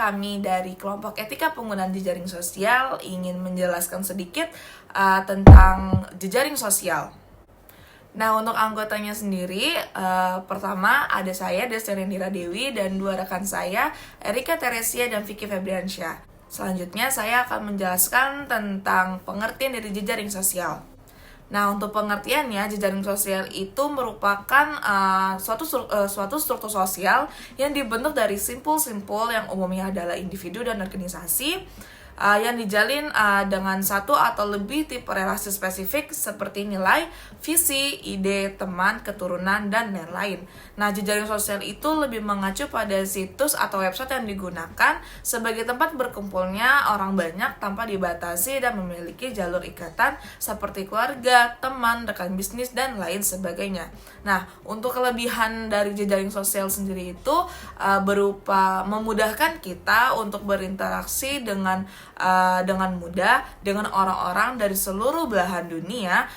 kami dari kelompok etika penggunaan jejaring sosial ingin menjelaskan sedikit tentang jejaring sosial. Nah, untuk anggotanya sendiri, pertama ada saya, Destiny Indira Dewi, dan dua rekan saya, Erika Teresia dan Vicky Febriansyah. Selanjutnya, saya akan menjelaskan tentang pengertian dari jejaring sosial. Nah, untuk pengertiannya, jejaring sosial itu merupakan suatu struktur sosial yang dibentuk dari simpul-simpul yang umumnya adalah individu dan organisasi yang dijalin dengan satu atau lebih tipe relasi spesifik seperti nilai, visi, ide, teman, keturunan, dan lain-lain. Nah, jejaring sosial itu lebih mengacu pada situs atau website yang digunakan sebagai tempat berkumpulnya orang banyak tanpa dibatasi dan memiliki jalur ikatan seperti keluarga, teman, rekan bisnis, dan lain sebagainya. Nah, untuk kelebihan dari jejaring sosial sendiri itu berupa memudahkan kita untuk berinteraksi dengan mudah dengan orang-orang dari seluruh belahan dunia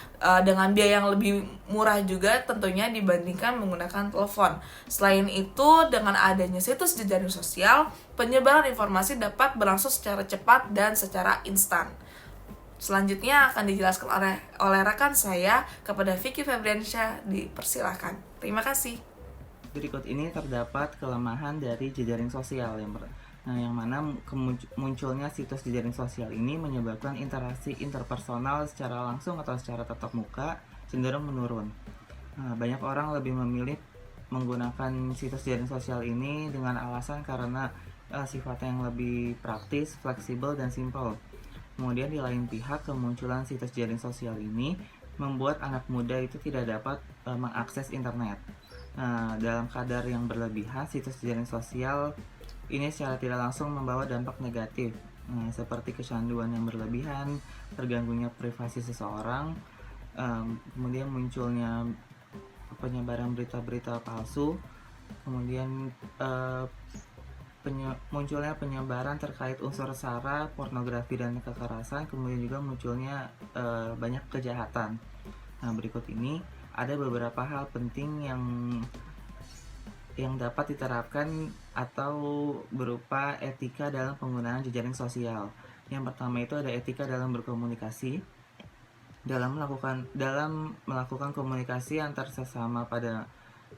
dengan biaya yang lebih murah juga tentunya dibandingkan menggunakan telepon. Selain itu, dengan adanya situs jejaring sosial, penyebaran informasi dapat berlangsung secara cepat dan secara instan. Selanjutnya akan dijelaskan oleh rekan saya kepada Vicky Febriansyah. Dipersilahkan. Terima kasih. Berikut ini terdapat kelemahan dari jejaring sosial yang mana munculnya situs jejaring sosial ini menyebabkan interaksi interpersonal secara langsung atau secara tatap muka cenderung menurun. Banyak orang lebih memilih menggunakan situs jejaring sosial ini dengan alasan karena sifatnya yang lebih praktis, fleksibel, dan simpel. Kemudian di lain pihak, kemunculan situs jejaring sosial ini membuat anak muda itu tidak dapat mengakses internet. Dalam kadar yang berlebihan, situs jejaring sosial ini secara tidak langsung membawa dampak negatif, seperti kecanduan yang berlebihan, terganggunya privasi seseorang, kemudian munculnya penyebaran berita-berita palsu, kemudian munculnya penyebaran terkait unsur sara, pornografi, dan kekerasan, kemudian juga munculnya banyak kejahatan. Nah, berikut ini ada beberapa hal penting yang dapat diterapkan atau berupa etika dalam penggunaan jejaring sosial. Yang pertama itu ada etika dalam berkomunikasi. Dalam melakukan komunikasi antar sesama pada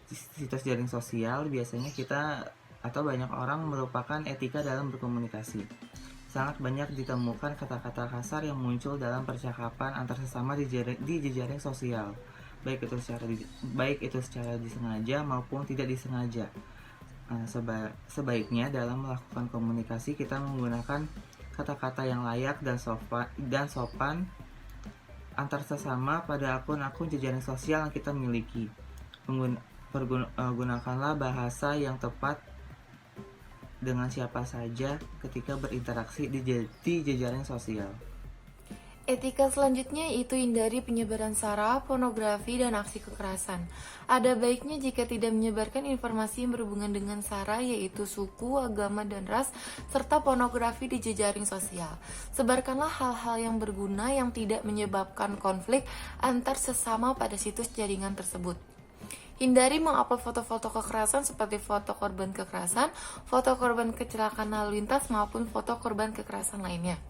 situs jejaring sosial, biasanya kita atau banyak orang melupakan etika dalam berkomunikasi. Sangat banyak ditemukan kata-kata kasar yang muncul dalam percakapan antar sesama di jejaring sosial, baik itu secara disengaja maupun tidak disengaja. Sebaiknya dalam melakukan komunikasi kita menggunakan kata-kata yang layak dan sopan antar sesama pada akun-akun jejaring sosial yang kita miliki. Gunakanlah bahasa yang tepat dengan siapa saja ketika berinteraksi di jejaring sosial. Etika selanjutnya itu hindari penyebaran sara, pornografi, dan aksi kekerasan. Ada baiknya jika tidak menyebarkan informasi yang berhubungan dengan sara, yaitu suku, agama, dan ras, serta pornografi di jejaring sosial. Sebarkanlah hal-hal yang berguna yang tidak menyebabkan konflik antar sesama pada situs jaringan tersebut. Hindari mengupload foto-foto kekerasan seperti foto korban kekerasan, foto korban kecelakaan lalu lintas, maupun foto korban kekerasan lainnya.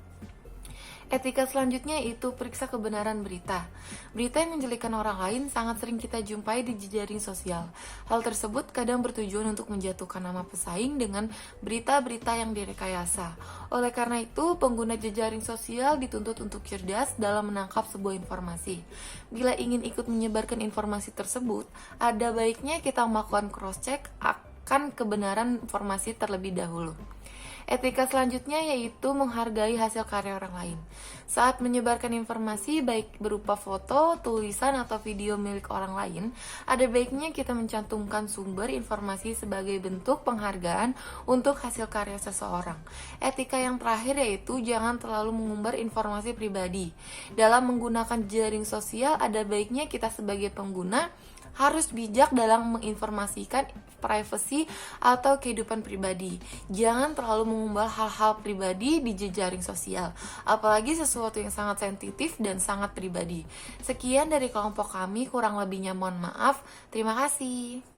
Etika selanjutnya itu periksa kebenaran berita. Berita yang menjelekkan orang lain sangat sering kita jumpai di jejaring sosial. Hal tersebut kadang bertujuan untuk menjatuhkan nama pesaing dengan berita-berita yang direkayasa. Oleh karena itu, pengguna jejaring sosial dituntut untuk cerdas dalam menangkap sebuah informasi. Bila ingin ikut menyebarkan informasi tersebut, ada baiknya kita melakukan cross-check akan kebenaran informasi terlebih dahulu. Etika selanjutnya yaitu menghargai hasil karya orang lain. Saat menyebarkan informasi baik berupa foto, tulisan, atau video milik orang lain, ada baiknya kita mencantumkan sumber informasi sebagai bentuk penghargaan untuk hasil karya seseorang. Etika yang terakhir yaitu jangan terlalu mengumbar informasi pribadi. Dalam menggunakan jejaring sosial, ada baiknya kita sebagai pengguna harus bijak dalam menginformasikan privasi atau kehidupan pribadi. Jangan terlalu mengumbar hal-hal pribadi di jejaring sosial, apalagi sesuatu yang sangat sensitif dan sangat pribadi. Sekian dari kelompok kami, kurang lebihnya mohon maaf. Terima kasih.